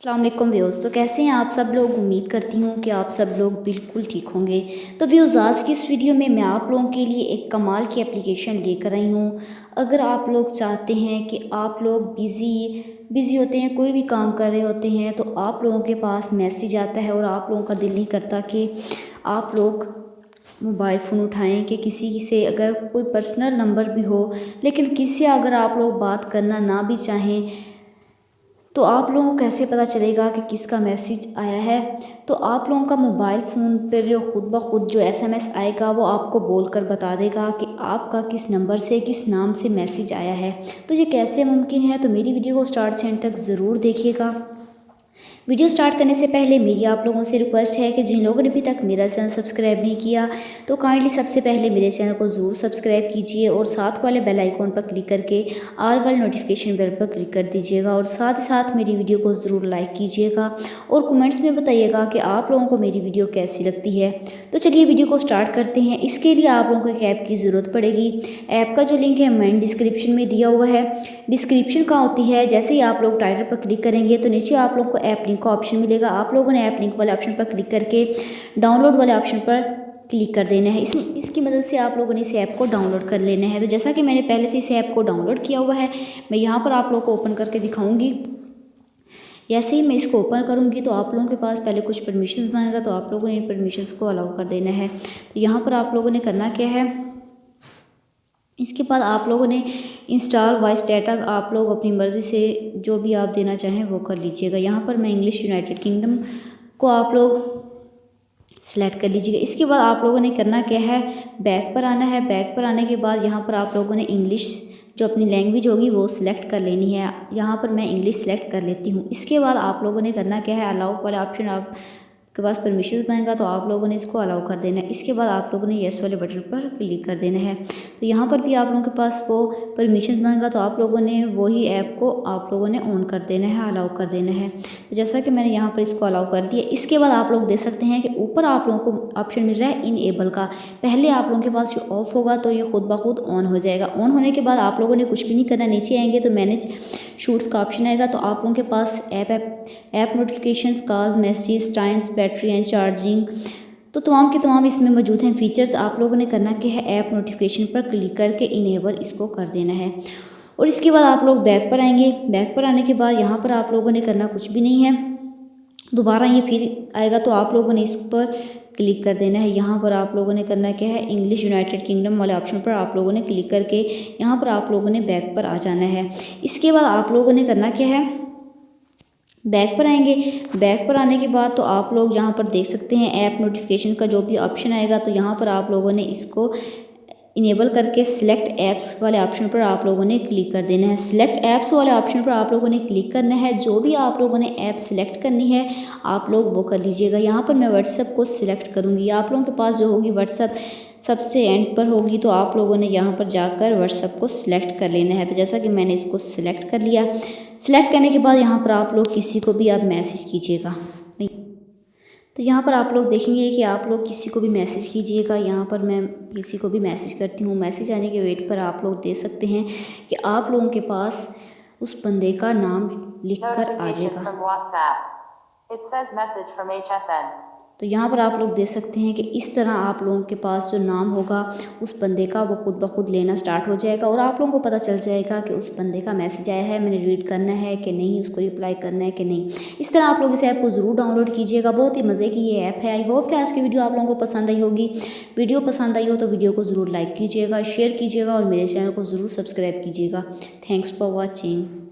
अस्सलाम वालेकुम व्यूअर्स। तो कैसे हैं आप सब लोग। उम्मीद करती हूँ कि आप सब लोग बिल्कुल ठीक होंगे। तो व्यूअर्स, आज की इस वीडियो में मैं आप लोगों के लिए एक कमाल की एप्लीकेशन लेकर आई हूँ। अगर आप लोग चाहते हैं कि आप लोग बिज़ी होते हैं, कोई भी काम कर रहे होते हैं, तो आप लोगों के पास मैसेज आता है और आप लोगों का दिल नहीं करता कि आप लोग मोबाइल फ़ोन उठाएं कि किसी से अगर कोई पर्सनल नंबर भी हो, लेकिन किसी से अगर आप लोग बात करना ना भी चाहें, तो आप लोगों को कैसे पता चलेगा कि किसका मैसेज आया है। तो आप लोगों का मोबाइल फ़ोन पर जो खुद ब खुद जो एसएमएस आएगा वो आपको बोलकर बता देगा कि आपका किस नंबर से किस नाम से मैसेज आया है। तो ये कैसे मुमकिन है, तो मेरी वीडियो को स्टार्ट से एंड तक ज़रूर देखिएगा। वीडियो स्टार्ट करने से पहले मेरी आप लोगों से रिक्वेस्ट है कि जिन लोगों ने अभी तक मेरा चैनल सब्सक्राइब नहीं किया, तो काइंडली सबसे पहले मेरे चैनल को ज़रूर सब्सक्राइब कीजिए और साथ वाले बेल आइकॉन पर क्लिक करके ऑल वाले नोटिफिकेशन बेल पर क्लिक कर दीजिएगा और साथ ही साथ मेरी वीडियो को ज़रूर लाइक कीजिएगा और कमेंट्स में बताइएगा कि आप लोगों को मेरी वीडियो कैसी लगती है। तो चलिए वीडियो को स्टार्ट करते हैं। इसके लिए आप लोगों को एक ऐप की ज़रूरत पड़ेगी। ऐप का जो लिंक है मैंने डिस्क्रिप्शन में दिया हुआ है। डिस्क्रिप्शन कहाँ होती है, जैसे ही आप लोग टाइटल पर क्लिक करेंगे तो नीचे आप लोगों को ऐप लिंक का ऑप्शन मिलेगा। आप लोगों ने ऐप लिंक वाले ऑप्शन पर क्लिक करके डाउनलोड वाले ऑप्शन पर क्लिक कर देना है। इसकी मदद से आप लोगों ने इस ऐप को डाउनलोड कर लेना है। तो जैसा कि मैंने पहले से इस ऐप को डाउनलोड किया हुआ है, मैं यहाँ पर आप लोगों को ओपन करके दिखाऊंगी। जैसे ही मैं इसको ओपन करूँगी तो आप लोगों के पास पहले कुछ परमिशंस मांगेगा, तो आप लोगों ने इन परमिशंस को अलाउ कर देना है। तो यहाँ पर आप लोगों ने करना क्या है, इसके बाद आप लोगों ने इंस्टॉल वॉइस डाटा आप लोग अपनी मर्ज़ी से जो भी आप देना चाहें वो कर लीजिएगा। यहाँ पर मैं इंग्लिश यूनाइटेड किंगडम को आप लोग सेलेक्ट कर लीजिएगा। इसके बाद आप लोगों ने करना क्या है, बैक पर आना है। बैक पर आने के बाद यहाँ पर आप लोगों ने इंग्लिश जो अपनी लैंग्वेज होगी वो सिलेक्ट कर लेनी है। यहाँ पर मैं इंग्लिश सेलेक्ट कर लेती हूँ। इसके बाद आप लोगों ने करना क्या है, अलाउ वाला ऑप्शन आप के पास परमिशन मांगेगा तो आप लोगों ने इसको अलाउ कर देना है। इसके बाद आप लोगों ने येस वाले बटन पर क्लिक कर देना है। तो यहाँ पर भी आप लोगों के पास वो परमिशन मांगेगा तो आप लोगों ने वही ऐप को आप लोगों ने ऑन कर देना है, अलाउ कर देना है। तो जैसा कि मैंने यहाँ पर इसको अलाउ कर दिया। इसके बाद आप लोग देख सकते हैं कि ऊपर आप लोगों को ऑप्शन मिल रहा है इनेबल का। पहले आप लोगों के पास जो ऑफ होगा तो ये खुद ब खुद ऑन हो जाएगा। ऑन होने के बाद आप लोगों ने कुछ भी नहीं करना, नीचे आएंगे तो मैनेज शूट्स का ऑप्शन आएगा। तो आप लोगों के पास app notifications, calls, messages, times, battery and charging, तो तमाम के तमाम इसमें मौजूद हैं फीचर्स। आप लोगों ने करना क्या है, ऐप नोटिफिकेशन पर क्लिक करके इनेबल इसको कर देना है। और इसके बाद आप लोग बैक पर आएंगे। बैक पर आने के बाद यहाँ पर आप लोगों ने करना कुछ भी नहीं है, दोबारा ये फिर आएगा तो आप लोगों ने इस पर क्लिक कर देना है। यहाँ पर आप लोगों ने करना क्या है, इंग्लिश यूनाइटेड किंगडम वाले ऑप्शन पर आप लोगों ने क्लिक करके यहाँ पर आप लोगों ने बैक पर आ जाना है। इसके बाद आप लोगों ने करना क्या है, बैक पर आएंगे। बैक पर आने के बाद तो आप लोग यहाँ पर देख सकते हैं ऐप नोटिफिकेशन का जो भी ऑप्शन आएगा, तो यहाँ पर आप लोगों ने इसको इनेबल करके सिलेक्ट ऐप्स वाले ऑप्शन पर आप लोगों ने क्लिक कर देना है। सिलेक्ट ऐप्स वाले ऑप्शन पर आप लोगों ने क्लिक करना है। जो भी आप लोगों ने ऐप सिलेक्ट करनी है आप लोग वो कर लीजिएगा। यहाँ पर मैं व्हाट्सएप को सिलेक्ट करूँगी। आप लोगों के पास जो होगी व्हाट्सएप सबसे एंड पर होगी, तो आप लोगों ने यहाँ पर जाकर व्हाट्सएप को सिलेक्ट कर लेना है। तो जैसा कि मैंने इसको सिलेक्ट कर लिया। सिलेक्ट करने के बाद यहाँ पर आप लोग किसी को भी आप मैसेज कीजिएगा। तो यहाँ पर आप लोग देखेंगे कि आप लोग किसी को भी मैसेज कीजिएगा। यहाँ पर मैं किसी को भी मैसेज करती हूँ। मैसेज आने के वेट पर आप लोग देख सकते हैं कि आप लोगों के पास उस बंदे का नाम लिख कर आ जाएगा। तो यहाँ पर आप लोग देख सकते हैं कि इस तरह आप लोगों के पास जो नाम होगा उस बंदे का वो खुद ब खुद लेना स्टार्ट हो जाएगा और आप लोगों को पता चल जाएगा कि उस बंदे का मैसेज आया है, मैंने रीड करना है कि नहीं, उसको रिप्लाई करना है कि नहीं। इस तरह आप लोग इस ऐप को ज़रूर डाउनलोड कीजिएगा। बहुत ही मज़े की ये ऐप है। आई होप कि आज की वीडियो आप लोगों को पसंद आई होगी। वीडियो पसंद आई हो तो वीडियो को ज़रूर लाइक कीजिएगा, शेयर कीजिएगा और मेरे चैनल को ज़रूर सब्सक्राइब कीजिएगा। Thanks for watching.